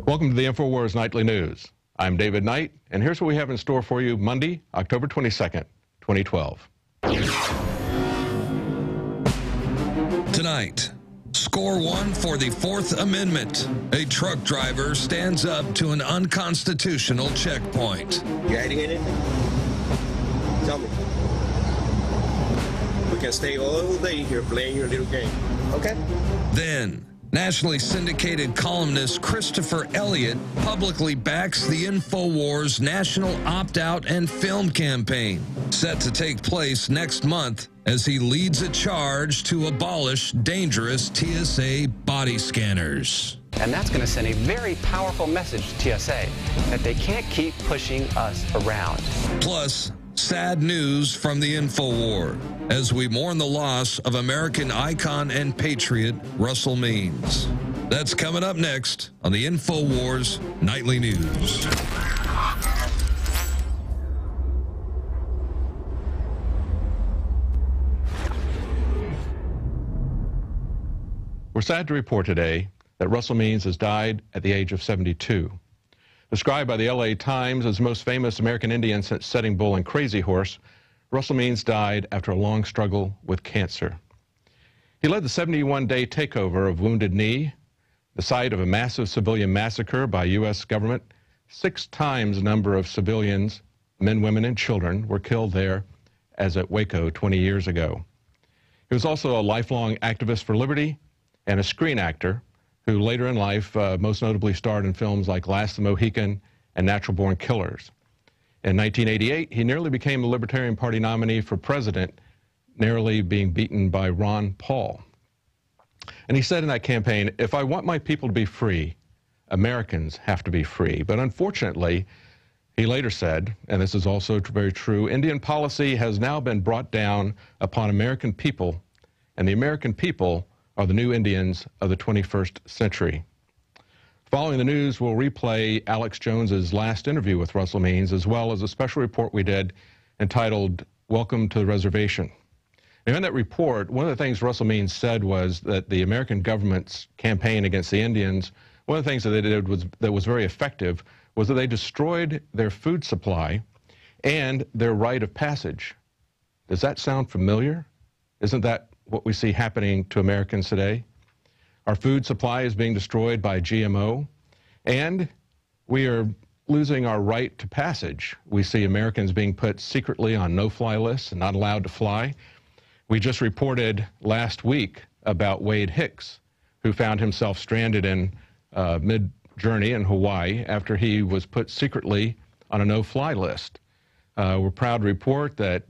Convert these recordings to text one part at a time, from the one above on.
Welcome to the INFOWARS Nightly News. I'm David Knight, and here's what we have in store for you Monday, October 22nd, 2012. Tonight, score one for the Fourth Amendment. A truck driver stands up to an unconstitutional checkpoint. You hiding anything? Tell me. We can stay all day here playing your little game, okay? Then, nationally syndicated columnist Christopher Elliott publicly backs the INFOWARS national opt-out and film campaign, set to take place next month as he leads a charge to abolish dangerous TSA body scanners. And that's going to send a very powerful message to TSA that they can't keep pushing us around. Plus, sad news from the InfoWar as we mourn the loss of American icon and patriot Russell Means. That's coming up next on the InfoWars Nightly News. We're sad to report today that Russell Means has died at the age of 72. Described by the LA Times as the most famous American Indian since Sitting Bull and Crazy Horse, Russell Means died after a long struggle with cancer. He led the 71-day takeover of Wounded Knee, the site of a massive civilian massacre by U.S. government. 6 times the number of civilians, men, women, and children, were killed there as at Waco 20 years ago. He was also a lifelong activist for liberty and a screen actor who later in life most notably starred in films like Last the Mohican and Natural Born Killers. In 1988, he nearly became the Libertarian Party nominee for president, narrowly being beaten by Ron Paul. And he said in that campaign, "If I want my people to be free, Americans have to be free." But unfortunately, he later said, and this is also very true, Indian policy has now been brought down upon American people, and the American people are the new Indians of the 21st century. Following the news, we'll replay Alex Jones's last interview with Russell Means, as well as a special report we did entitled, "Welcome to the Reservation." And in that report, one of the things Russell Means said was that the American government's campaign against the Indians, one of the things that they did that was very effective was that they destroyed their food supply and their rite of passage. Does that sound familiar? Isn't that what we see happening to Americans today? Our food supply is being destroyed by GMO, and we are losing our right to passage. We see Americans being put secretly on no-fly lists and not allowed to fly. We just reported last week about Wade Hicks, who found himself stranded in mid-journey in Hawaii after he was put secretly on a no-fly list. We're proud to report that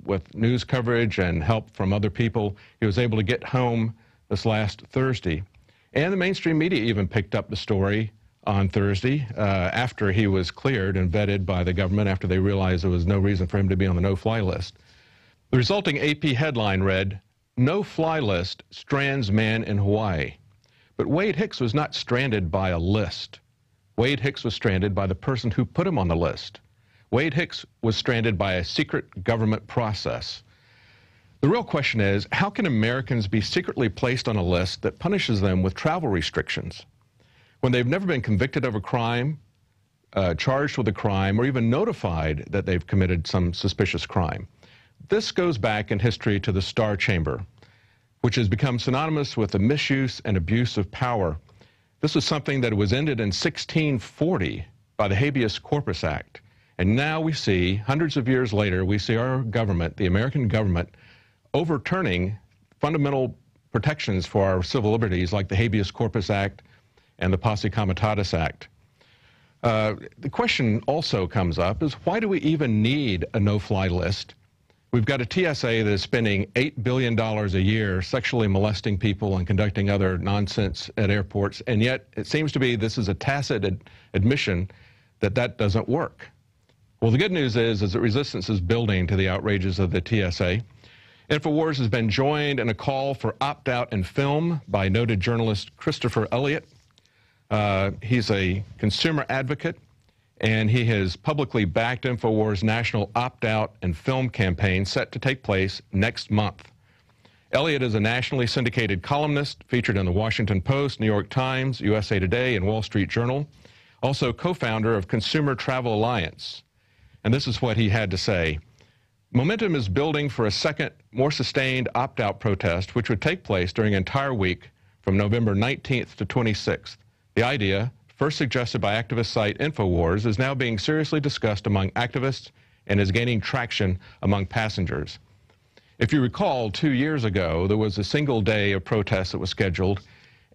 with news coverage and help from other people, he was able to get home this last Thursday. And the mainstream media even picked up the story on Thursday after he was cleared and vetted by the government after they realized there was no reason for him to be on the no-fly list. The resulting AP headline read, "No-fly list strands man in Hawaii." But Wade Hicks was not stranded by a list. Wade Hicks was stranded by the person who put him on the list. Wade Hicks was stranded by a secret government process. The real question is, how can Americans be secretly placed on a list that punishes them with travel restrictions when they've never been convicted of a crime, charged with a crime, or even notified that they've committed some suspicious crime? This goes back in history to the Star Chamber, which has become synonymous with the misuse and abuse of power. This was something that was ended in 1640 by the Habeas Corpus Act. And now we see, hundreds of years later, we see our government, the American government, overturning fundamental protections for our civil liberties like the Habeas Corpus Act and the Posse Comitatus Act. The question also comes up is, why do we even need a no-fly list? We've got a TSA that is spending $8 billion a year sexually molesting people and conducting other nonsense at airports, and yet it seems to be this is a tacit admission that that doesn't work. Well, the good news is that resistance is building to the outrages of the TSA. INFOWARS has been joined in a call for opt-out in film by noted journalist Christopher Elliott. He's a consumer advocate, and he has publicly backed INFOWARS' national opt-out and film campaign set to take place next month. Elliott is a nationally syndicated columnist featured in the Washington Post, New York Times, USA Today, and Wall Street Journal. Also co-founder of Consumer Travel Alliance. And this is what he had to say. Momentum is building for a second, more sustained opt-out protest, which would take place during an entire week from November 19th to 26th. The idea, first suggested by activist site INFOWARS, is now being seriously discussed among activists and is gaining traction among passengers. If you recall, 2 years ago, there was a single day of protest that was scheduled,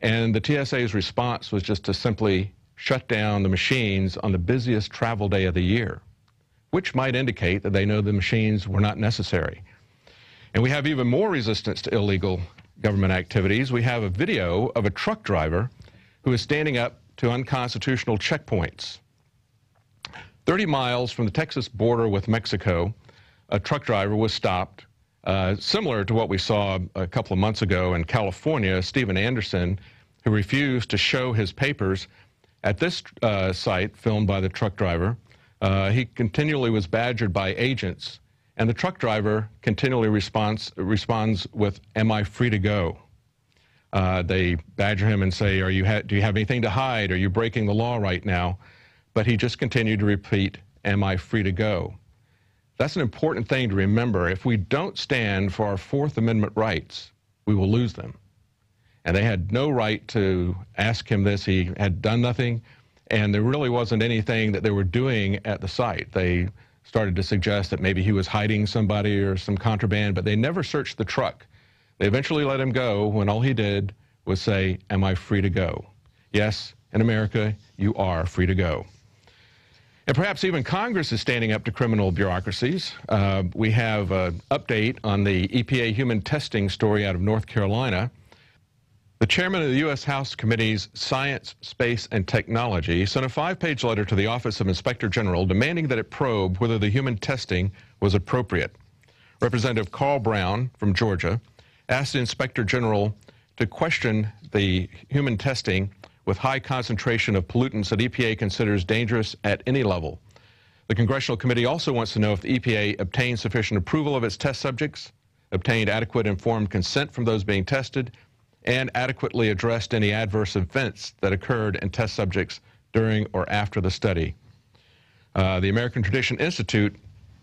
and the TSA's response was just to simply shut down the machines on the busiest travel day of the year, which might indicate that they know the machines were not necessary. And we have even more resistance to illegal government activities. We have a video of a truck driver who is standing up to unconstitutional checkpoints. 30 miles from the Texas border with Mexico, a truck driver was stopped, similar to what we saw a couple of months ago in California. Stephen Anderson, who refused to show his papers at this site filmed by the truck driver. He continually was badgered by agents, and the truck driver continually responds with, "Am I free to go?" They badger him and say, do you have anything to hide? Are you breaking the law right now? But he just continued to repeat, "Am I free to go?" That's an important thing to remember. If we don't stand for our Fourth Amendment rights, we will lose them. And they had no right to ask him this. He had done nothing, and there really wasn't anything that they were doing at the site. They started to suggest that maybe he was hiding somebody or some contraband, but they never searched the truck. They eventually let him go when all he did was say, "Am I free to go?" Yes, in America, you are free to go. And perhaps even Congress is standing up to criminal bureaucracies. We have an update on the EPA human testing story out of North Carolina. The chairman of the U.S. House Committee's Science, Space, and Technology sent a 5-page letter to the Office of Inspector General demanding that it probe whether the human testing was appropriate. Representative Carl Brown from Georgia asked the Inspector General to question the human testing with high concentration of pollutants that EPA considers dangerous at any level. The Congressional Committee also wants to know if the EPA obtained sufficient approval of its test subjects, obtained adequate informed consent from those being tested, and adequately addressed any adverse events that occurred in test subjects during or after the study. The American Tradition Institute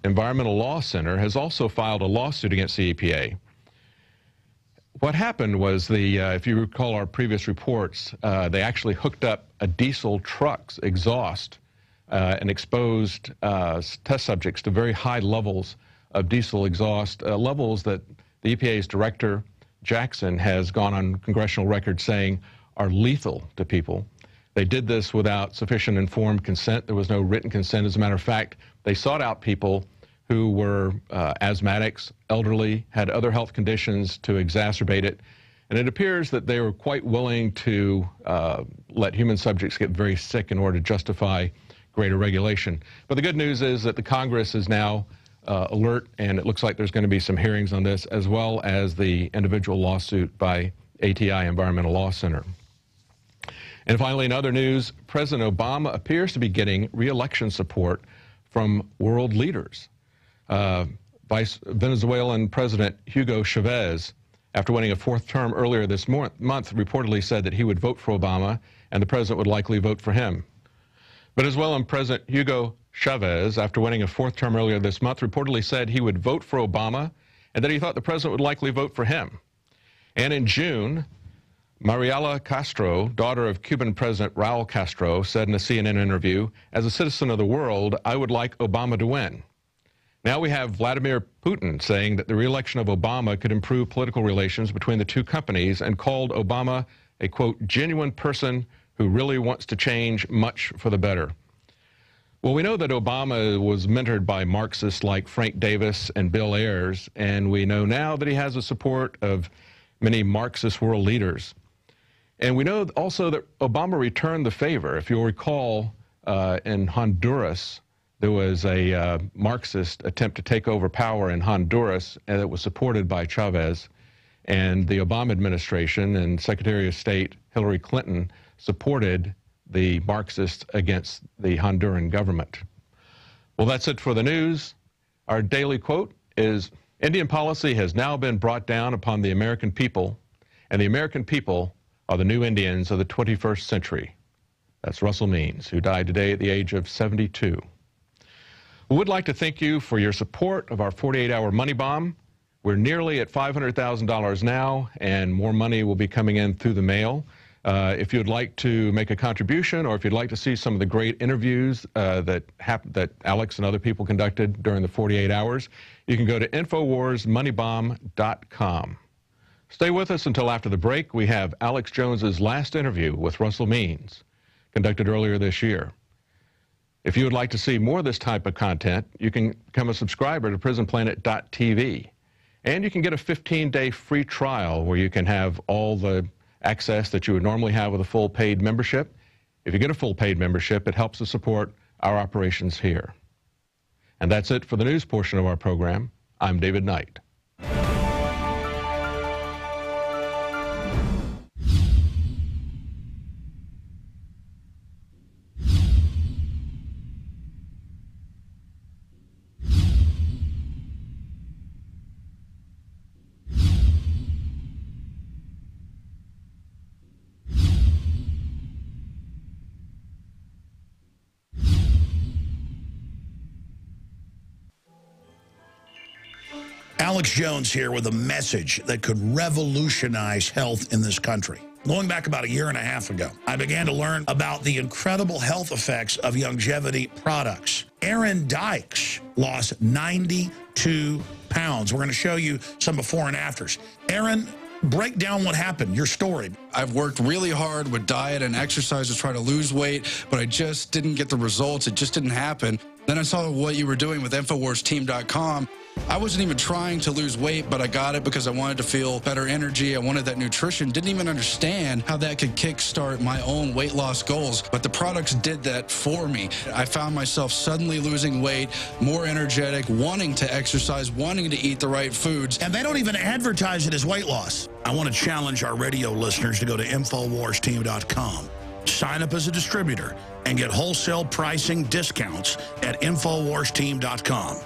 Environmental Law Center has also filed a lawsuit against the EPA. What happened was, if you recall our previous reports, they actually hooked up a diesel truck's exhaust and exposed test subjects to very high levels of diesel exhaust, levels that the EPA's director, Jackson, has gone on congressional record saying are lethal to people. They did this without sufficient informed consent. There was no written consent. As a matter of fact, they sought out people who were asthmatics, elderly, had other health conditions to exacerbate it. And it appears that they were quite willing to let human subjects get very sick in order to justify greater regulation. But the good news is that the Congress is now alert, and it looks like there's going to be some hearings on this, as well as the individual lawsuit by ATI Environmental Law Center. And finally, in other news, President Obama appears to be getting re-election support from world leaders. Venezuelan President Hugo Chavez, after winning a 4th term earlier this month, reportedly said that he would vote for Obama and the president would likely vote for him. Venezuelan President Hugo Chavez, after winning a 4th term earlier this month, reportedly said he would vote for Obama and that he thought the president would likely vote for him. And in June, Mariela Castro, daughter of Cuban President Raul Castro, said in a CNN interview, "As a citizen of the world, I would like Obama to win." Now we have Vladimir Putin saying that the re-election of Obama could improve political relations between the two companies and called Obama a, quote, genuine person who really wants to change much for the better. Well, we know that Obama was mentored by Marxists like Frank Davis and Bill Ayers, and we know now that he has the support of many Marxist world leaders. And we know also that Obama returned the favor. If you'll recall, in Honduras, there was a Marxist attempt to take over power in Honduras, and it was supported by Chavez. And the Obama administration and Secretary of State Hillary Clinton supported the Marxists against the Honduran government. Well, that's it for the news. Our daily quote is, Indian policy has now been brought down upon the American people, and the American people are the new Indians of the 21st century. That's Russell Means, who died today at the age of 72. We would like to thank you for your support of our 48-hour money bomb. We're nearly at $500,000 now, and more money will be coming in through the mail. If you'd like to make a contribution, or if you'd like to see some of the great interviews that Alex and other people conducted during the 48 hours, you can go to InfoWarsMoneyBomb.com. Stay with us until after the break. We have Alex Jones's last interview with Russell Means, conducted earlier this year. If you would like to see more of this type of content, you can become a subscriber to PrisonPlanet.tv. And you can get a 15-day free trial where you can have all the access that you would normally have with a full paid membership. If you get a full paid membership, it helps to support our operations here. And that's it for the news portion of our program. I'm David Knight. Alex Jones here with a message that could revolutionize health in this country. Going back about a year and a half ago, I began to learn about the incredible health effects of longevity products. Aaron Dykes lost 92 pounds. We're going to show you some before and afters. Aaron, break down what happened, your story. I've worked really hard with diet and exercise to try to lose weight, but I just didn't get the results. It just didn't happen. Then I saw what you were doing with InfoWarsTeam.com. I wasn't even trying to lose weight, but I got it because I wanted to feel better energy. I wanted that nutrition. Didn't even understand how that could kickstart my own weight loss goals, but the products did that for me. I found myself suddenly losing weight, more energetic, wanting to exercise, wanting to eat the right foods. And they don't even advertise it as weight loss. I want to challenge our radio listeners to go to InfoWarsTeam.com. Sign up as a distributor and get wholesale pricing discounts at InfoWarsTeam.com.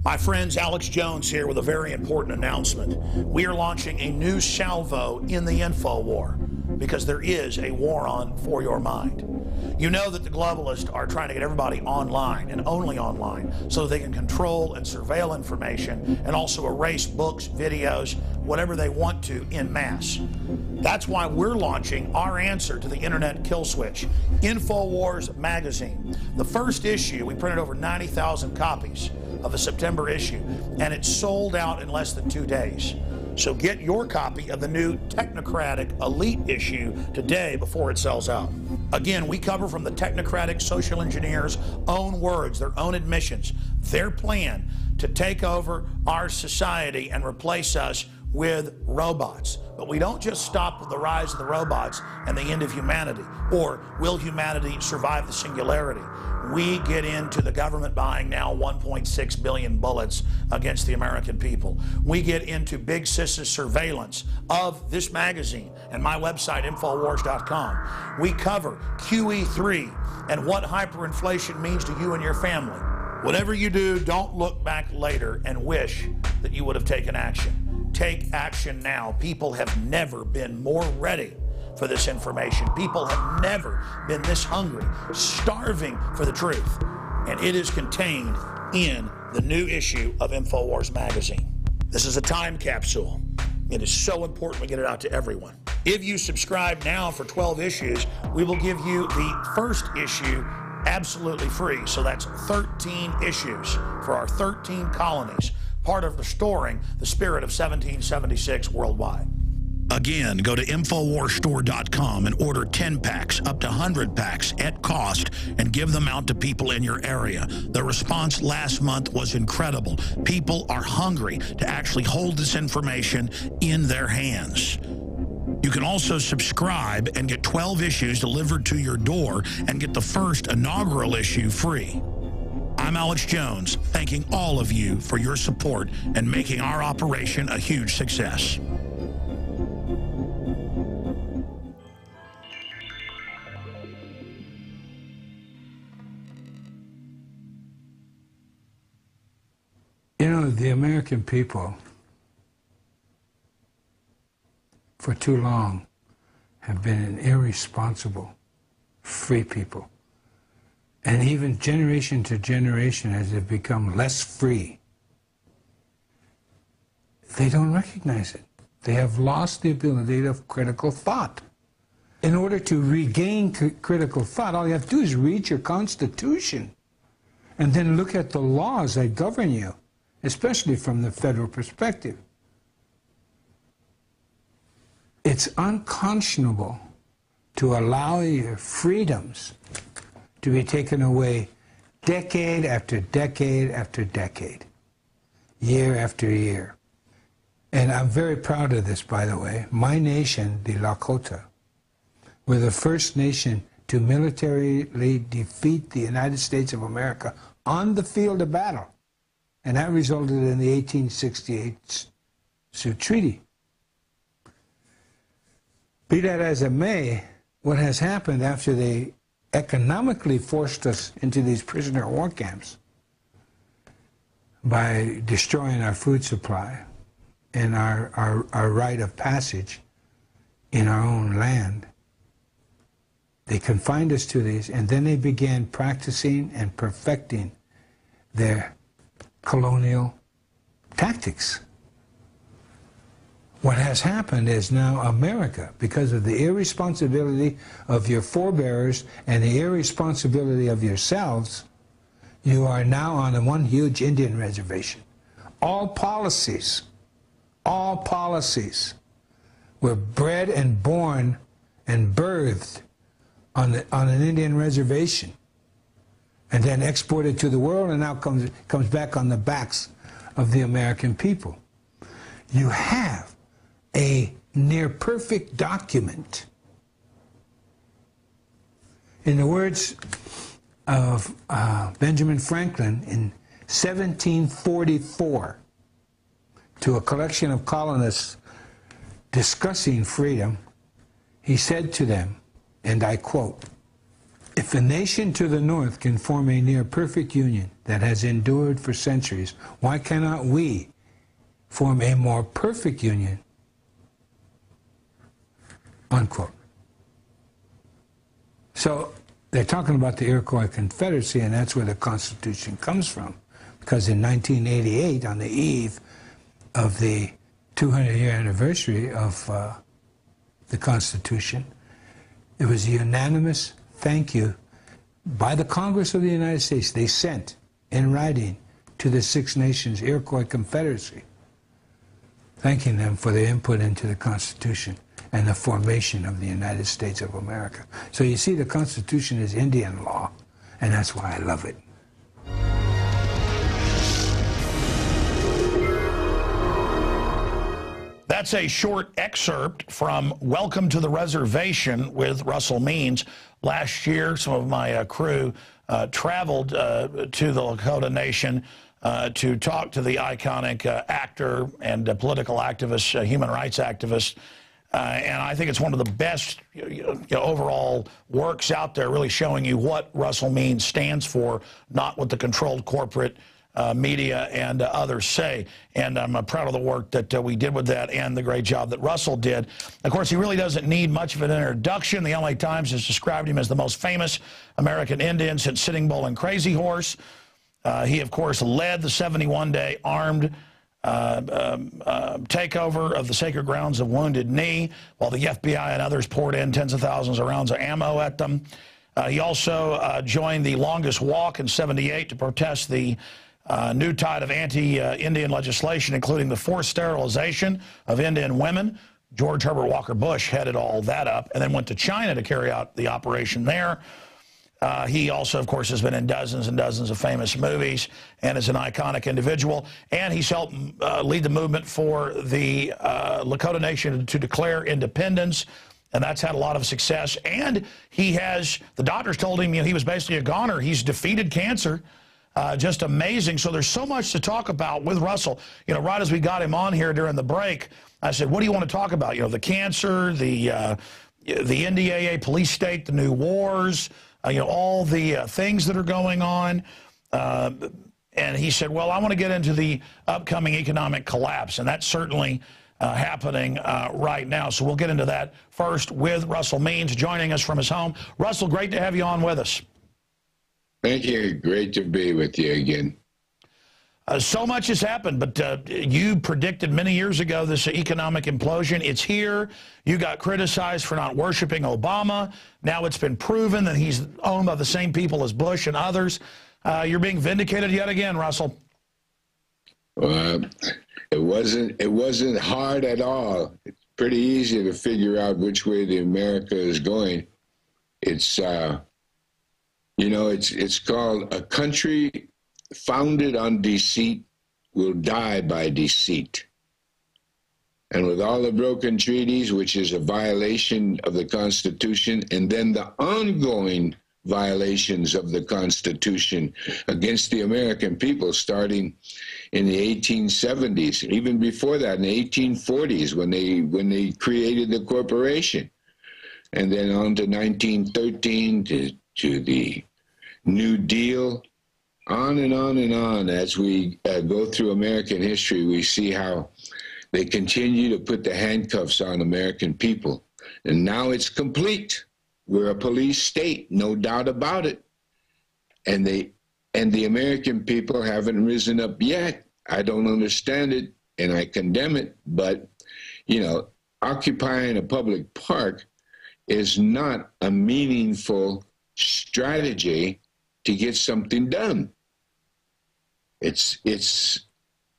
My friends, Alex Jones here with a very important announcement. We are launching a new salvo in the info war because there is a war on for your mind. You know that the globalists are trying to get everybody online and only online so they can control and surveil information and also erase books, videos, whatever they want to en masse. That's why we're launching our answer to the internet kill switch, InfoWars magazine. The first issue, we printed over 90,000 copies of the September issue, and it sold out in less than 2 days. So get your copy of the new Technocratic Elite issue today before it sells out. Again, we cover from the Technocratic social engineers' own words, their own admissions, their plan to take over our society and replace us with robots. But we don't just stop with the rise of the robots and the end of humanity, or will humanity survive the singularity? We get into the government buying now 1.6 billion bullets against the American people. We get into big sis's surveillance of this magazine and my website, Infowars.com. We cover QE3 and what hyperinflation means to you and your family. Whatever you do, don't look back later and wish that you would have taken action. Take action now. People have never been more ready for this information. People have never been this hungry, starving for the truth. And it is contained in the new issue of InfoWars magazine. This is a time capsule. It is so important we get it out to everyone. If you subscribe now for 12 issues, we will give you the first issue absolutely free. So that's 13 issues for our 13 colonies, part of restoring the spirit of 1776 worldwide. Again, go to InfoWarsStore.com and order 10 packs, up to 100 packs at cost, and give them out to people in your area. The response last month was incredible. People are hungry to actually hold this information in their hands. You can also subscribe and get 12 issues delivered to your door and get the first inaugural issue free. I'm Alex Jones, thanking all of you for your support and making our operation a huge success. know, the American people, for too long, have been an irresponsible, free people. And even generation to generation, as they've become less free, they don't recognize it. They have lost the ability of critical thought. In order to regain critical thought, all you have to do is read your Constitution and then look at the laws that govern you, especially from the federal perspective. It's unconscionable to allow your freedoms to be taken away decade after decade after decade, year after year. And I'm very proud of this, by the way. My nation, the Lakota, were the first nation to militarily defeat the United States of America on the field of battle. And that resulted in the 1868 Sioux Treaty. Be that as it may, what has happened after they economically forced us into these prisoner of war camps by destroying our food supply and our right of passage in our own land, they confined us to these, and then they began practicing and perfecting their colonial tactics. What has happened is now America, because of the irresponsibility of your forebears and the irresponsibility of yourselves, you are now on a one huge Indian reservation. All policies were bred and born and birthed on an Indian reservation, and then exported to the world, and now comes back on the backs of the American people. You have a near-perfect document. In the words of Benjamin Franklin in 1744, to a collection of colonists discussing freedom, he said to them, and I quote, "If a nation to the north can form a near-perfect union that has endured for centuries, why cannot we form a more perfect union?" Unquote. So they're talking about the Iroquois Confederacy, and that's where the Constitution comes from. Because in 1988, on the eve of the 200-year anniversary of the Constitution, it was a unanimous thank you by the Congress of the United States. They sent in writing to the Six Nations Iroquois Confederacy, thanking them for their input into the Constitution and the formation of the United States of America. So you see, the Constitution is Indian law, and that's why I love it. That's a short excerpt from Welcome to the Reservation with Russell Means. Last year, some of my crew traveled to the Lakota Nation to talk to the iconic actor and political activist, human rights activist. And I think it's one of the best overall works out there, really showing you what Russell Means stands for, not what the controlled corporate media and others say. And I'm proud of the work that we did with that and the great job that Russell did. Of course, he really doesn't need much of an introduction. The LA Times has described him as the most famous American Indian since Sitting Bull and Crazy Horse. He, of course, led the 71-day armed takeover of the sacred grounds of Wounded Knee, while the FBI and others poured in tens of thousands of rounds of ammo at them. He also joined the longest walk in '78 to protest the new tide of anti-Indian legislation, including the forced sterilization of Indian women. George Herbert Walker Bush headed all that up and then went to China to carry out the operation there. He also, of course, has been in dozens and dozens of famous movies and is an iconic individual. And he's helped lead the movement for the Lakota Nation to declare independence. And that's had a lot of success. And he has, the doctors told him, he was basically a goner. He's defeated cancer. Just amazing. So there's so much to talk about with Russell. Right as we got him on here during the break, I said, what do you want to talk about? The cancer, the NDAA police state, the new wars, all the things that are going on. And he said, well, I want to get into the upcoming economic collapse, and that's certainly happening right now. So we'll get into that first with Russell Means joining us from his home. Russell, great to have you on with us. Thank you. Great to be with you again. So much has happened, but you predicted many years ago this economic implosion. It's here. You got criticized for not worshiping Obama. Now it's been proven that he's owned by the same people as Bush and others. You're being vindicated yet again, Russell. It wasn't hard at all. It's pretty easy to figure out which way the America is going. It's it's called a country founded on deceit will die by deceit. And with all the broken treaties, which is a violation of the Constitution, and then the ongoing violations of the Constitution against the American people, starting in the 1870s, even before that, in the 1840s, when they created the corporation, and then on to 1913 to the New Deal. On and on and on. As we go through American history, we see how they continue to put the handcuffs on American people. And now it's complete. We're a police state, no doubt about it. And the American people haven't risen up yet. I don't understand it, and I condemn it. But, occupying a public park is not a meaningful strategy to get something done. It's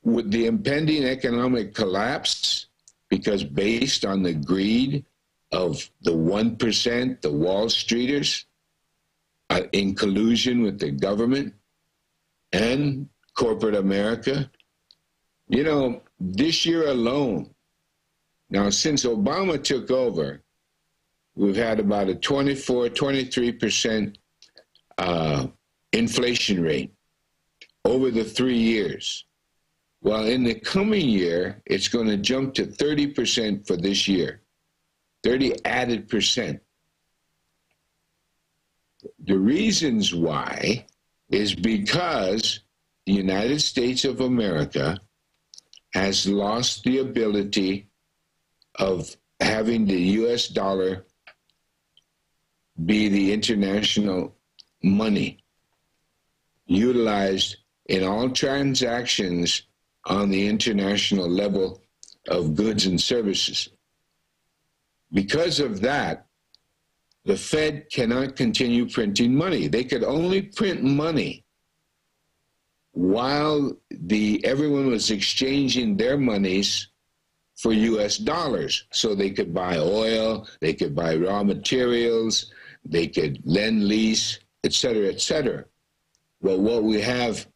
with the impending economic collapse, because based on the greed of the 1%, the Wall Streeters, in collusion with the government and corporate America, this year alone, now since Obama took over, we've had about a 23% inflation rate over the 3 years. Well, in the coming year, it's going to jump to 30% for this year, 30 added percent. The reasons why is because the United States of America has lost the ability of having the U.S. dollar be the international money utilized in all transactions on the international level of goods and services. Because of that, the Fed cannot continue printing money. They could only print money while everyone was exchanging their monies for U.S. dollars. So they could buy oil, they could buy raw materials, they could lend, lease, et cetera, et cetera. Well, what we have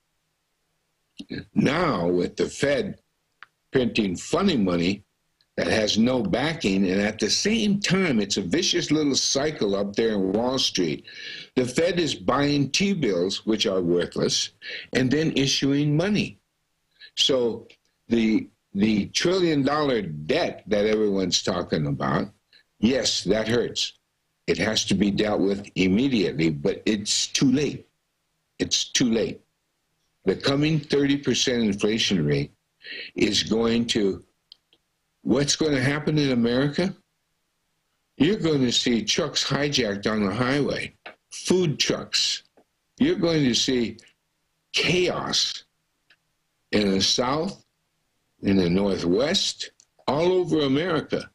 now with the Fed printing funny money that has no backing, and at the same time, it's a vicious little cycle up there in Wall Street. The Fed is buying T-bills, which are worthless, and then issuing money. So the $1 trillion debt that everyone's talking about, yes, that hurts. It has to be dealt with immediately, but it's too late. It's too late. The coming 30% inflation rate is what's going to happen in America? You're going to see trucks hijacked on the highway, food trucks. You're going to see chaos in the South, in the Northwest, all over America.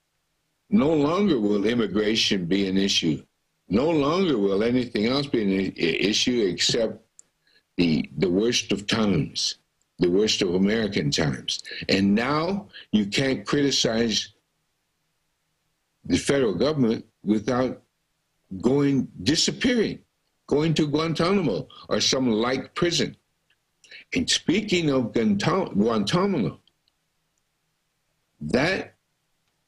No longer will immigration be an issue. No longer will anything else be an issue except the worst of times, the worst of American times. And now you can't criticize the federal government without disappearing, going to Guantanamo or some like prison. And speaking of Guantanamo, that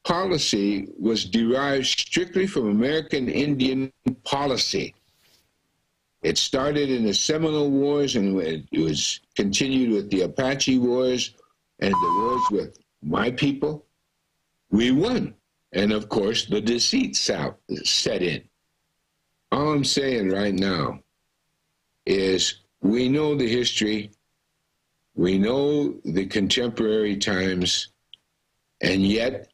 policy was derived strictly from American Indian policy. It started in the Seminole Wars, and it was continued with the Apache Wars and the wars with my people. We won. And of course, the deceit set in. All I'm saying right now is we know the history We know the contemporary times, and yet,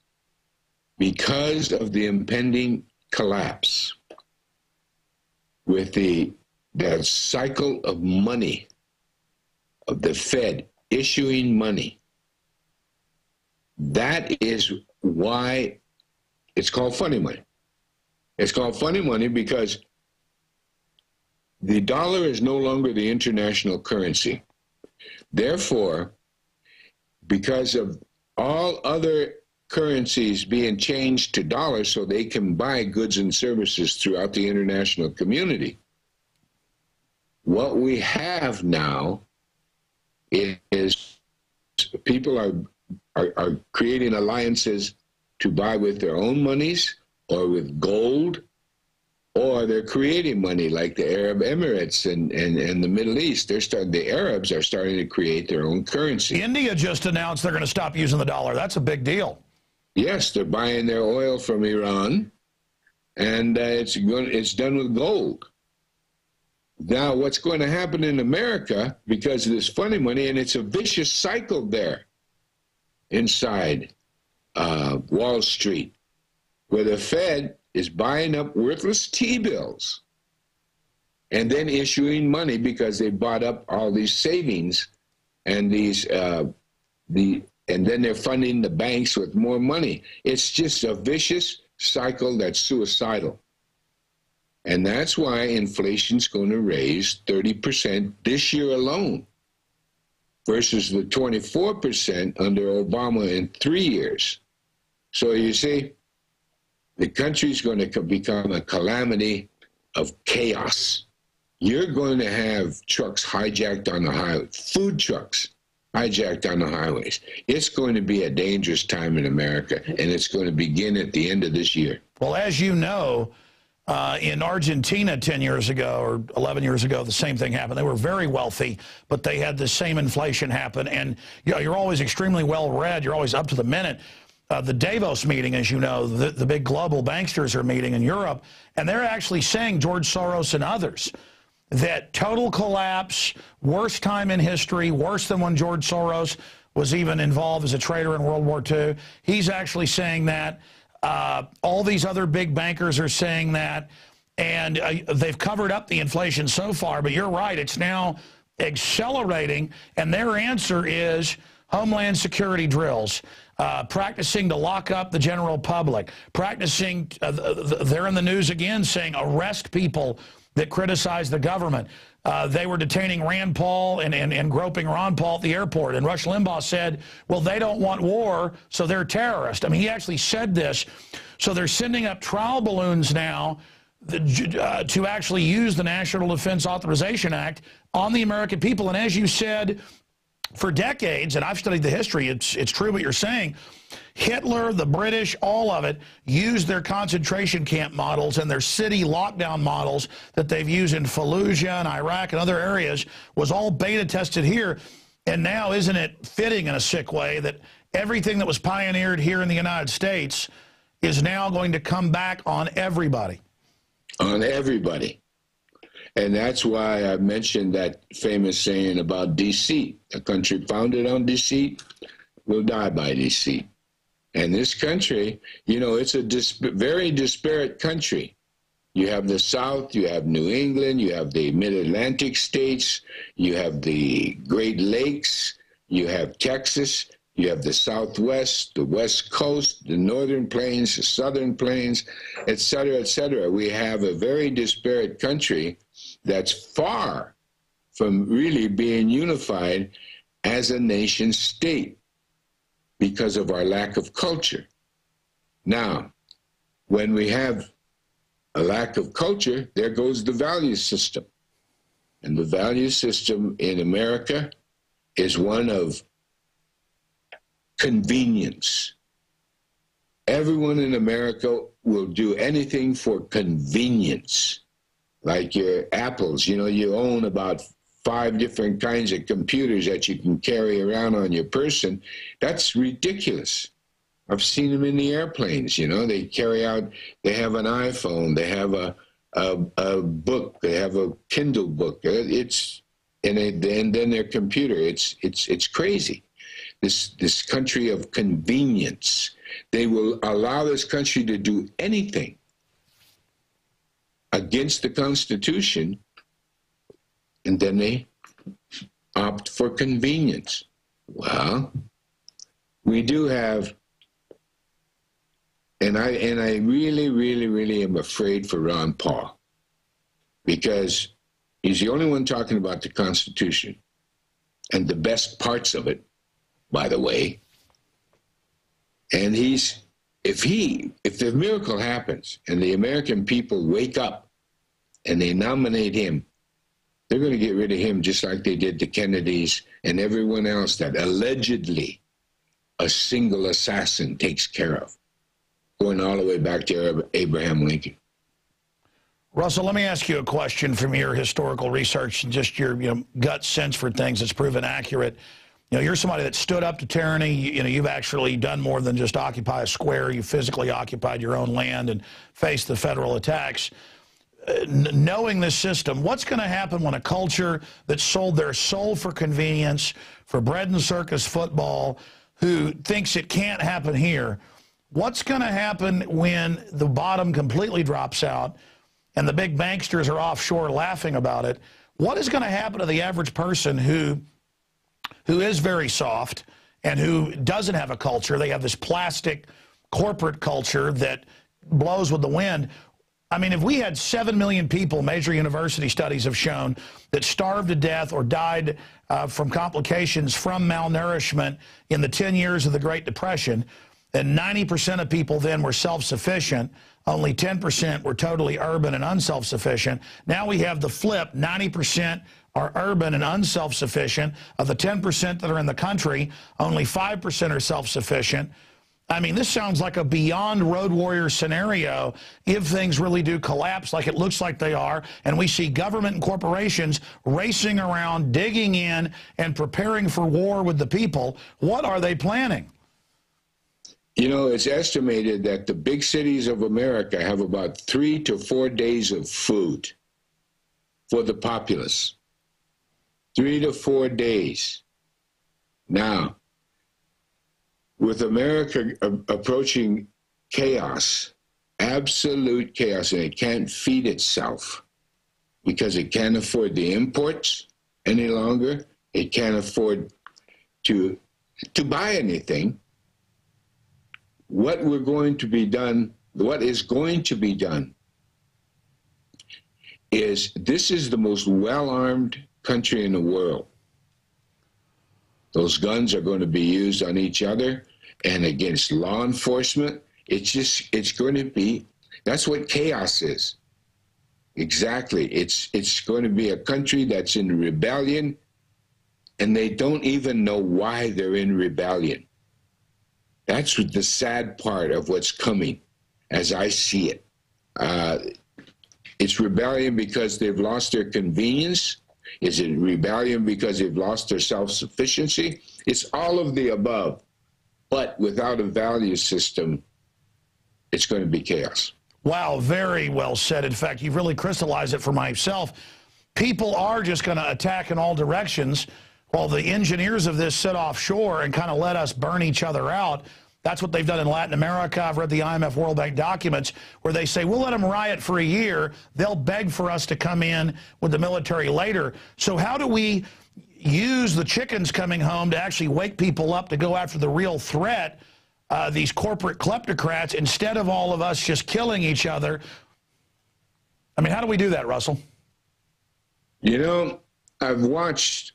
because of the impending collapse, with the cycle of money, of the Fed issuing money, that is why it's called funny money. It's called funny money because the dollar is no longer the international currency. Therefore, because of all other currencies being changed to dollars so they can buy goods and services throughout the international community, what we have now is people are creating alliances to buy with their own monies or with gold, or they're creating money like the Arab Emirates and the Middle East. The Arabs are starting to create their own currency. India just announced they're going to stop using the dollar. That's a big deal. Yes, they're buying their oil from Iran, and it's done with gold. Now, what's going to happen in America, because of this funny money, and it's a vicious cycle there inside Wall Street, where the Fed is buying up worthless T-bills and then issuing money because they bought up all these savings and and then they're funding the banks with more money. It's just a vicious cycle that's suicidal. And that's why inflation's going to raise 30% this year alone versus the 24% under Obama in 3 years. So you see, the country's going to become a calamity of chaos. You're going to have trucks hijacked on the highway, food trucks hijacked on the highways. It's going to be a dangerous time in America, and it's going to begin at the end of this year. Well, as you know, in Argentina 10 years ago or 11 years ago, the same thing happened. They were very wealthy, but they had the same inflation happen. And you're always extremely well-read. You're always up to the minute. The Davos meeting, as you know, the big global banksters are meeting in Europe, and they're actually saying, George Soros and others, that total collapse, worst time in history, worse than when George Soros was even involved as a trader in World War II. He's actually saying that. All these other big bankers are saying that, and they've covered up the inflation so far, but you're right, it's now accelerating, and their answer is Homeland Security drills, practicing to lock up the general public, practicing, they're in the news again saying arrest people that criticize the government. They were detaining Rand Paul and groping Ron Paul at the airport. And Rush Limbaugh said, well, they don't want war, so they're terrorists. I mean, he actually said this. So they're sending up trial balloons now to actually use the National Defense Authorization Act on the American people. And as you said, for decades, and I've studied the history, it's true what you're saying, Hitler, the British, all of it, used their concentration camp models and their city lockdown models that they've used in Fallujah and Iraq and other areas, was all beta tested here. And now, isn't it fitting in a sick way that everything that was pioneered here in the United States is now going to come back on everybody? On everybody. And that's why I mentioned that famous saying about deceit. A country founded on deceit will die by deceit. And this country, you know, it's a very disparate country. You have the South, you have New England, you have the Mid-Atlantic states, you have the Great Lakes, you have Texas, you have the Southwest, the West Coast, the Northern Plains, the Southern Plains, et cetera, et cetera. We have a very disparate country that's far from really being unified as a nation state because of our lack of culture. Now, when we have a lack of culture, there goes the value system. And the value system in America is one of convenience. Everyone in America will do anything for convenience. Like your Apples, you know, you own about 5 different kinds of computers that you can carry around on your person. That's ridiculous. I've seen them in the airplanes, you know, they carry out, they have an iPhone, they have a book, they have a Kindle book. It's and then their computer. It's crazy. This country of convenience. They will allow this country to do anything against the Constitution, and then they opt for convenience. Well, we do have, and I really am afraid for Ron Paul, because he's the only one talking about the Constitution and the best parts of it, by the way. And if the miracle happens and the American people wake up and they nominate him, they're going to get rid of him just like they did the Kennedys and everyone else that allegedly a single assassin takes care of, going all the way back to Abraham Lincoln. Russell, let me ask you a question from your historical research and just your gut sense for things that's proven accurate. You're somebody that stood up to tyranny. You've actually done more than just occupy a square. You physically occupied your own land and faced the federal attacks. Knowing this system, what's going to happen when a culture that sold their soul for convenience, for bread and circus football, who thinks it can't happen here, what's going to happen when the bottom completely drops out and the big banksters are offshore laughing about it? What is going to happen to the average person who is very soft and who doesn't have a culture? They have this plastic corporate culture that blows with the wind. I mean, if we had 7 million people, major university studies have shown, that starved to death or died from complications from malnourishment in the 10 years of the Great Depression, and 90% of people then were self-sufficient, only 10% were totally urban and unself-sufficient. Now we have the flip, 90% are urban and unself-sufficient. Of the 10% that are in the country, only 5% are self-sufficient. I mean, this sounds like a beyond Road Warrior scenario if things really do collapse like it looks like they are, and we see government and corporations racing around, digging in, and preparing for war with the people. What are they planning? It's estimated that the big cities of America have about 3 to 4 days of food for the populace. 3 to 4 days. Now, with America approaching chaos, absolute chaos, and it can't feed itself because it can't afford the imports any longer, it can't afford to buy anything, what is going to be done is, this is the most well-armed country in the world. Those guns are going to be used on each other and against law enforcement. It's going to be, that's what chaos is. Exactly. It's going to be a country that's in rebellion, and they don't even know why they're in rebellion. That's the sad part of what's coming, as I see it. It's rebellion because they've lost their convenience. Is it rebellion because they've lost their self-sufficiency? It's all of the above. But without a value system, it's going to be chaos. Wow, very well said. In fact, you've really crystallized it for myself. People are just going to attack in all directions while the engineers of this sit offshore and kind of let us burn each other out. That's what they've done in Latin America. I've read the IMF World Bank documents where they say, we'll let them riot for a year. They'll beg for us to come in with the military later. So how do we use the chickens coming home to actually wake people up to go after the real threat, these corporate kleptocrats, instead of all of us just killing each other? I mean, how do we do that, Russell? I've watched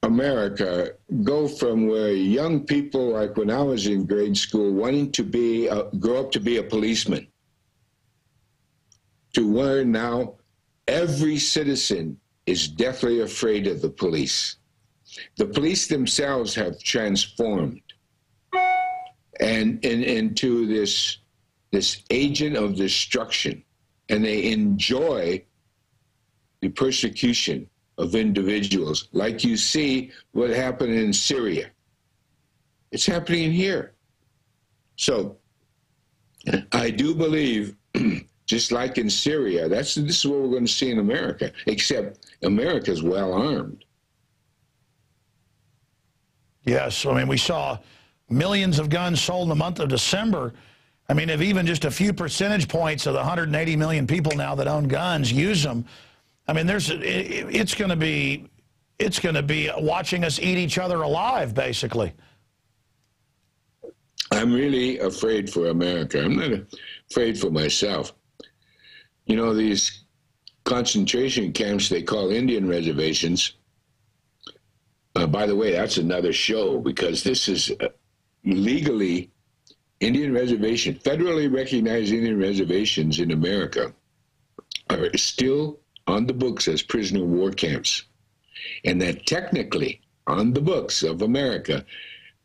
America go from where young people, like when I was in grade school, wanting to grow up to be a policeman, to where now every citizen is deathly afraid of the police. The police themselves have transformed and into this agent of destruction, and they enjoy the persecution of individuals, like you see what happened in Syria. It's happening here. So I do believe just like in Syria. This is what we're going to see in America, except America's well armed. Yes, I mean, we saw millions of guns sold in the month of December. I mean, if even just a few percentage points of the 180 million people now that own guns use them, I mean, it's going to be watching us eat each other alive, basically. I'm really afraid for America. I'm not afraid for myself. You know, these concentration camps they call Indian reservations. By the way, that's another show, because this is legally Indian reservation, federally recognized Indian reservations in America are still on the books as prisoner of war camps. And that technically, on the books of America,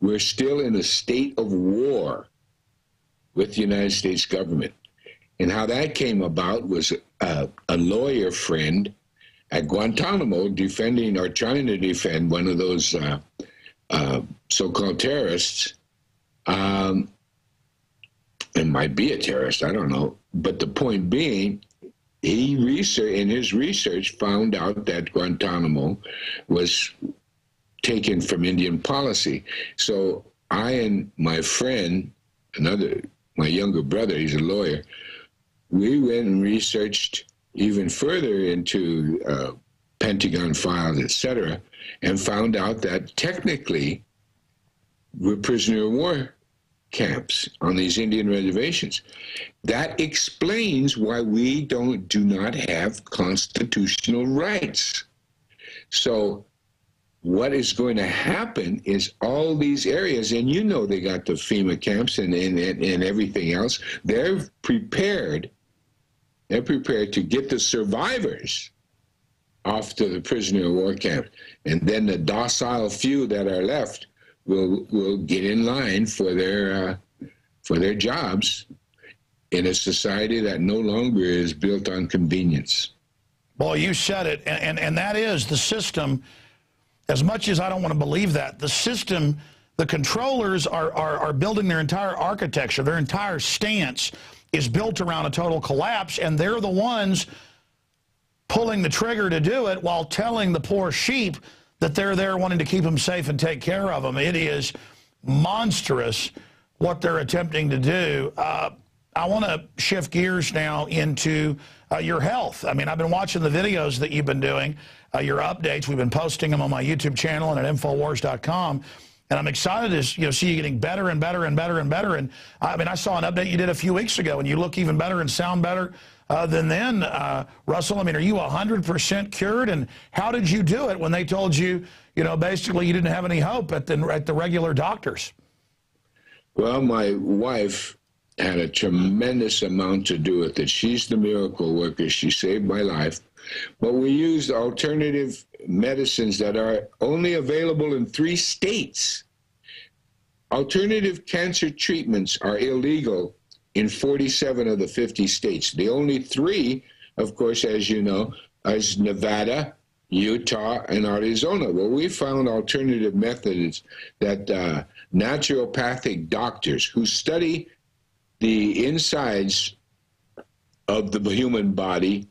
we're still in a state of war with the United States government. And how that came about was a lawyer friend at Guantanamo defending or trying to defend one of those so-called terrorists. It might be a terrorist, I don't know. But the point being, in his research found out that Guantanamo was taken from Indian policy. So I and my friend, my younger brother, he's a lawyer, we went and researched even further into Pentagon files, etc., and found out that technically we're prisoner of war camps on these Indian reservations. That explains why we do not have constitutional rights. So what is going to happen is all these areas, and you know they got the FEMA camps and everything else, they're prepared to get the survivors off to the prisoner of war camp. And then the docile few that are left will get in line for their jobs in a society that no longer is built on convenience. Well, you said it, and that is the system. As much as I don't want to believe that, the system, the controllers are building their entire architecture, their entire stance is built around a total collapse, and they're the ones pulling the trigger to do it while telling the poor sheep that they're there wanting to keep them safe and take care of them. It is monstrous what they're attempting to do. I want to shift gears now into your health. I mean, I've been watching the videos that you've been doing, your updates. We've been posting them on my YouTube channel and at INFOWARS.com. And I'm excited to see you getting better and better and better and better. And I mean, I saw an update you did a few weeks ago, and you look even better and sound better than then. Russell, I mean, are you 100% cured? And how did you do it when they told you, basically you didn't have any hope at the regular doctors? Well, my wife had a tremendous amount to do with it. She's the miracle worker. She saved my life. But we used alternative medicines that are only available in 3 states. Alternative cancer treatments are illegal in 47 of the 50 states. The only 3, of course, as you know, is Nevada, Utah, and Arizona. Well, we found alternative methods that naturopathic doctors who study the insides of the human body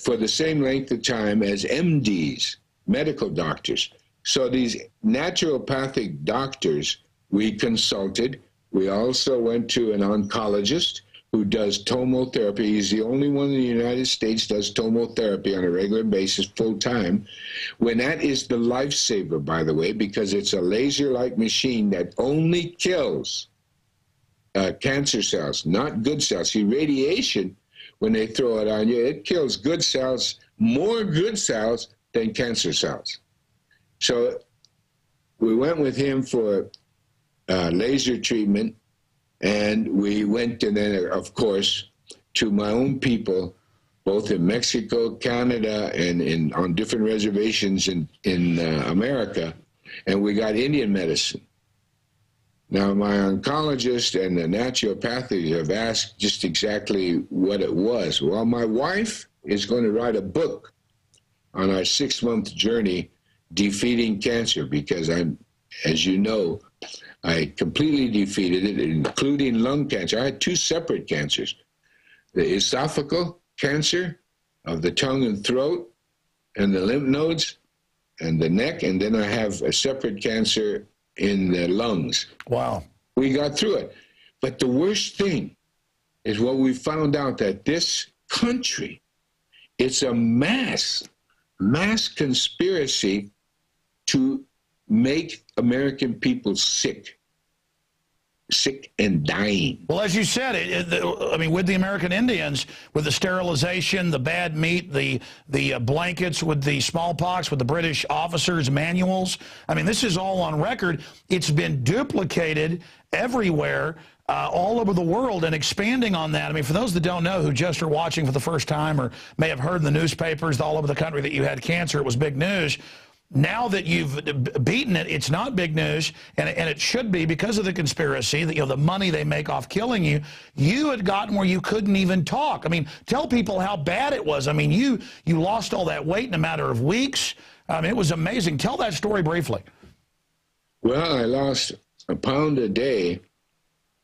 for the same length of time as MDs, medical doctors. So these naturopathic doctors we consulted. We also went to an oncologist who does tomotherapy. He's the only one in the United States does tomotherapy on a regular basis, full-time. When that is the lifesaver, by the way, because it's a laser-like machine that only kills cancer cells, not good cells. See, radiation, when they throw it on you, it kills good cells, more good cells than cancer cells. So we went with him for laser treatment, and we went, and then, of course, to my own people, both in Mexico, Canada, and on different reservations in America, and we got Indian medicine. Now, my oncologist and the naturopathy have asked just exactly what it was. Well, my wife is going to write a book on our 6-month journey defeating cancer, because as you know, I completely defeated it, including lung cancer. I had 2 separate cancers. the esophageal cancer of the tongue and throat and the lymph nodes and the neck, and then I have a separate cancer in the lungs. Wow. We got through it. But the worst thing is what we found out, that this country, it's a mass conspiracy to make American people sick and dying. Well, as you said, I mean, with the American Indians, with the sterilization, the bad meat, the blankets with the smallpox, with the British officers' manuals, I mean, this is all on record. It's been duplicated everywhere, all over the world, and expanding on that. I mean, for those that don't know, who just are watching for the first time or may have heard in the newspapers all over the country that you had cancer, it was big news. Now that you've beaten it, it's not big news, and it should be, because of the conspiracy, that, you know, the money they make off killing you. You had gotten where you couldn't even talk. I mean, tell people how bad it was. I mean, you lost all that weight in a matter of weeks. I mean, it was amazing. Tell that story briefly. Well, I lost a pound a day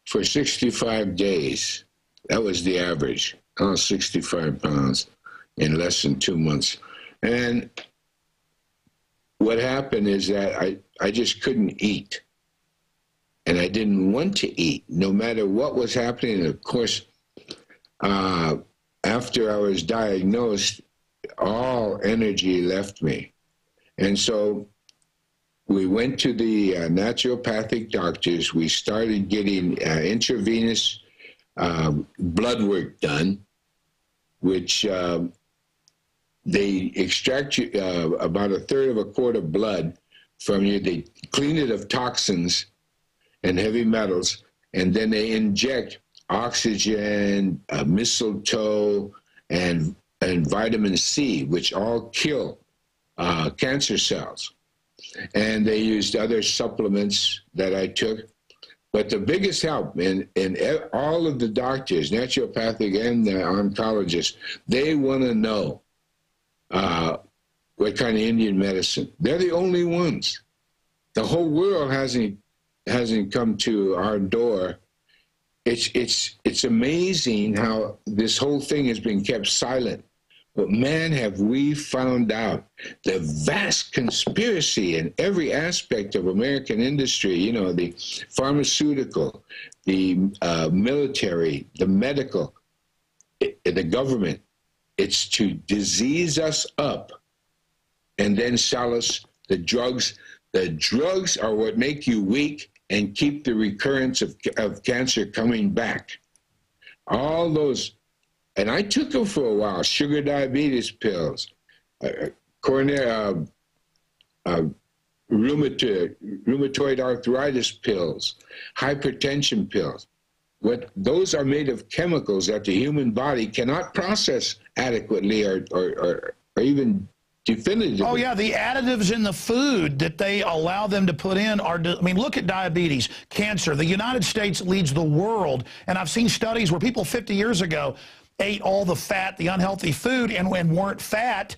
for 65 days. That was the average. I lost 65 pounds in less than 2 months. And what happened is that I just couldn't eat. And I didn't want to eat, no matter what was happening. And of course, after I was diagnosed, all energy left me. And so we went to the naturopathic doctors. We started getting intravenous blood work done, which they extract you, about 1/3 of a quart of blood from you. They clean it of toxins and heavy metals, and then they inject oxygen, mistletoe, and vitamin C, which all kill cancer cells. And they used other supplements that I took. But the biggest help in all of the doctors, naturopathic and the oncologists, they want to know what kind of Indian medicine. They're the only ones. The whole world hasn't come to our door. It's amazing how this whole thing has been kept silent. But man, have we found out the vast conspiracy in every aspect of American industry, you know, the pharmaceutical, the military, the medical, the government. It's to disease us up and then sell us the drugs. The drugs are what make you weak and keep the recurrence of cancer coming back. All those. And I took them for a while: sugar diabetes pills, rheumatoid arthritis pills, hypertension pills. Those are made of chemicals that the human body cannot process adequately or even definitively. Oh, yeah, the additives in the food that they allow them to put in are, I mean, look at diabetes, cancer. The United States leads the world, and I've seen studies where people 50 years ago ate all the fat, the unhealthy food, and weren't fat.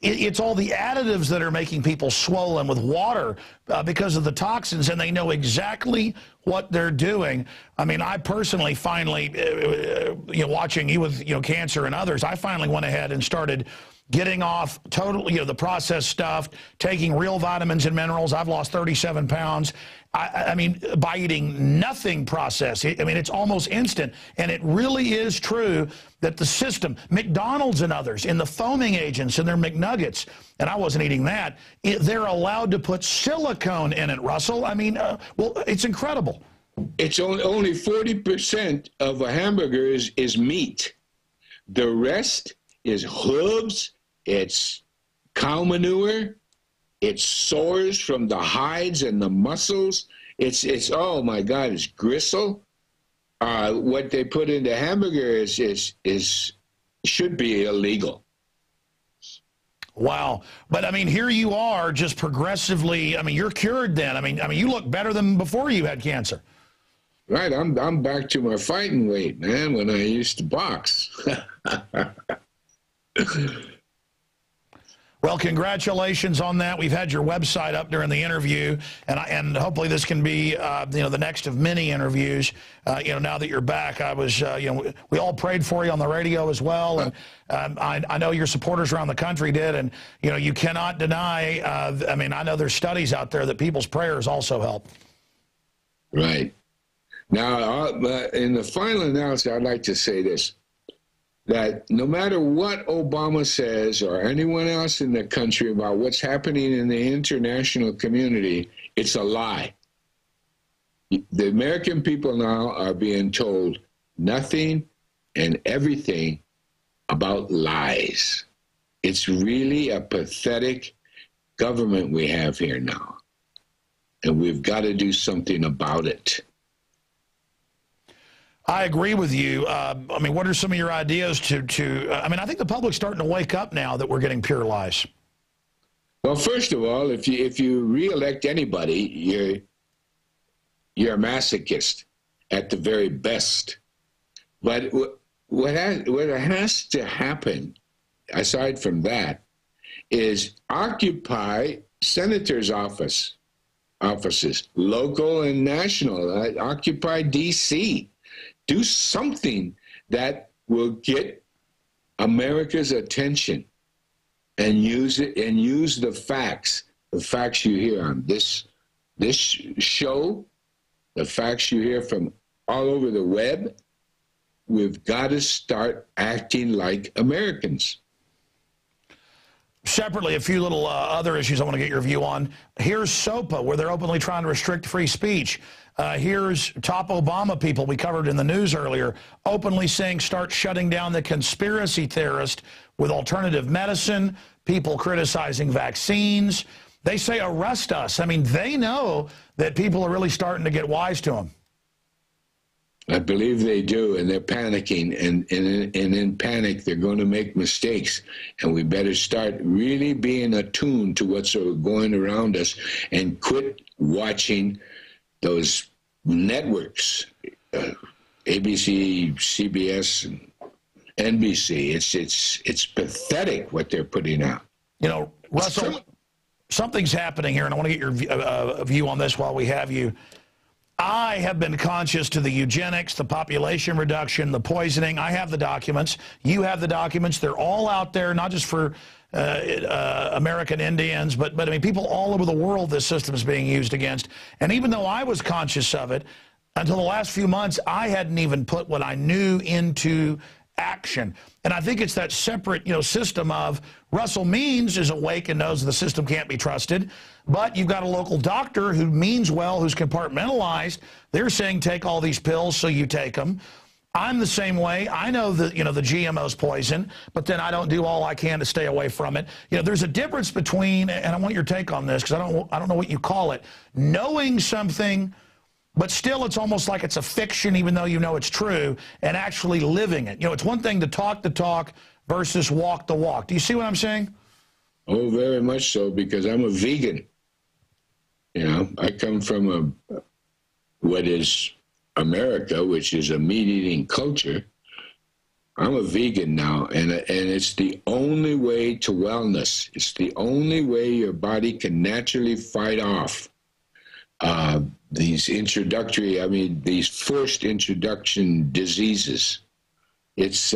It's all the additives that are making people swollen with water because of the toxins, and they know exactly what they're doing. I mean, I personally finally, watching you with, cancer and others, I finally went ahead and started getting off totally, the processed stuff, taking real vitamins and minerals. I've lost 37 pounds. I mean, by eating nothing processed. I mean, it's almost instant. And it really is true that the system, McDonald's and others, in the foaming agents in their McNuggets, and I wasn't eating that, they're allowed to put silicone in it, Russell. I mean, well, it's incredible. It's only 40% of a hamburger is meat. The rest is hooves, it's cow manure, it's sores from the hides and the muscles. It's oh my God, it's gristle. What they put into hamburger should be illegal. Wow. But I mean, here you are just progressively, I mean, you're cured then. I mean, you look better than before you had cancer. Right, I'm back to my fighting weight, man, when I used to box. Well, congratulations on that. We've had your website up during the interview, and hopefully this can be the next of many interviews. Now that you're back, I was we all prayed for you on the radio as well, and I know your supporters around the country did, and you cannot deny. I mean, I know there's studies out there that people's prayers also help. Right. Now, in the final analysis, I'd like to say this. That no matter what Obama says or anyone else in the country about what's happening in the international community, it's a lie. The American people now are being told nothing and everything about lies. It's really a pathetic government we have here now, and we've got to do something about it. I agree with you. I mean, what are some of your ideas I mean, I think the public's starting to wake up now that we're getting pure lies. Well, first of all, if you re-elect anybody, you're a masochist at the very best. But what has to happen, aside from that, is occupy senators' offices, local and national. Occupy D.C. Do something that will get America's attention and use the facts you hear on this show, the facts you hear from all over the web. We've got to start acting like Americans. Separately, a few little other issues I want to get your view on. Here's SOPA, where they're openly trying to restrict free speech. Here's top Obama people we covered in the news earlier, openly saying start shutting down the conspiracy theorist with alternative medicine, people criticizing vaccines. They say arrest us. I mean, they know that people are really starting to get wise to them. I believe they do, and they're panicking, and in panic, they're going to make mistakes, and we better start really being attuned to what's going around us and quit watching those networks, ABC, CBS, and NBC. It's pathetic what they're putting out. You know, Russell, something's happening here, and I want to get your view on this while we have you. I have been conscious to the eugenics, the population reduction, the poisoning. I have the documents. You have the documents. They're all out there, not just for American Indians, but I mean, people all over the world this system is being used against. And even though I was conscious of it, until the last few months, I hadn't even put what I knew into action. And I think it's that separate, system of Russell Means is awake and knows the system can't be trusted, but you've got a local doctor who means well, who's compartmentalized. They're saying take all these pills, so you take them. I'm the same way. I know that, the GMO's poison, but then I don't do all I can to stay away from it. There's a difference between, and I want your take on this because I don't know what you call it, knowing something, but still it's almost like it's a fiction even though you know it's true, and actually living it. It's one thing to talk the talk versus walk the walk. Do you see what I'm saying? Oh, very much so, because I'm a vegan. I come from what is America, which is a meat-eating culture. I'm a vegan now, and it's the only way to wellness. It's the only way your body can naturally fight off these these forced introduction diseases. If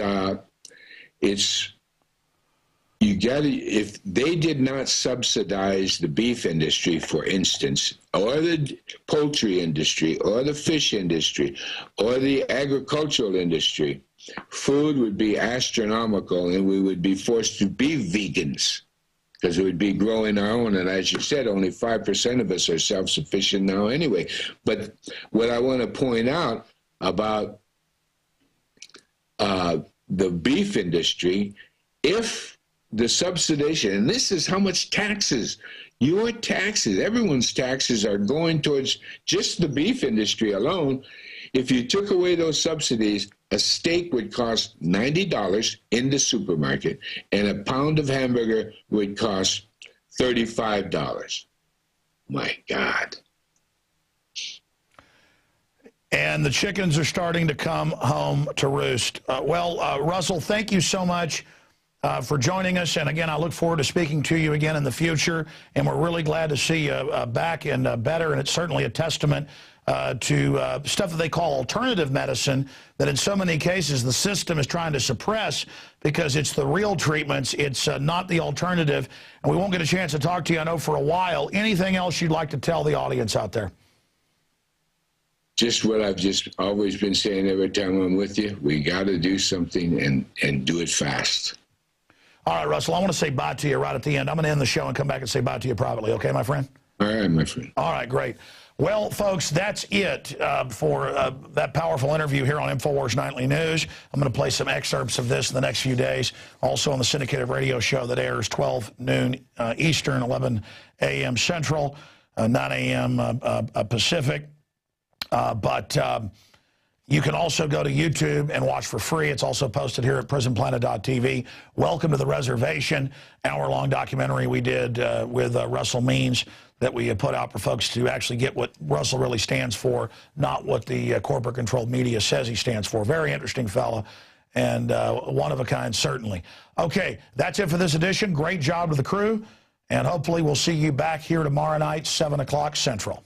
they did not subsidize the beef industry, for instance, or the poultry industry, or the fish industry, or the agricultural industry, food would be astronomical, and we would be forced to be vegans because it would be growing our own. And as you said, only 5% of us are self-sufficient now anyway. But what I want to point out about the beef industry, if the subsidization, and this is how much taxes, your taxes, everyone's taxes are going towards just the beef industry alone. If you took away those subsidies, a steak would cost $90 in the supermarket, and a pound of hamburger would cost $35. My God. And the chickens are starting to come home to roost. Russell, thank you so much. for joining us. And again, I look forward to speaking to you again in the future. And we're really glad to see you back and better. And it's certainly a testament to stuff that they call alternative medicine that in so many cases the system is trying to suppress because it's the real treatments. It's not the alternative. And we won't get a chance to talk to you, I know, for a while. Anything else you'd like to tell the audience out there? Just what I've just always been saying every time I'm with you. We got to do something and do it fast. All right, Russell, I want to say bye to you right at the end. I'm going to end the show and come back and say bye to you privately. Okay, my friend? All right, my friend. All right, great. Well, folks, that's it for that powerful interview here on INFOWARS Nightly News. I'm going to play some excerpts of this in the next few days. Also on the syndicated radio show that airs 12 noon Eastern, 11 a.m. Central, 9 a.m. Pacific. But you can also go to YouTube and watch for free. It's also posted here at PrisonPlanet.tv. Welcome to the Reservation, hour-long documentary we did with Russell Means that we put out for folks to actually get what Russell really stands for, not what the corporate-controlled media says he stands for. Very interesting fella, and one of a kind, certainly. Okay, that's it for this edition. Great job to the crew, and hopefully we'll see you back here tomorrow night, 7 o'clock Central.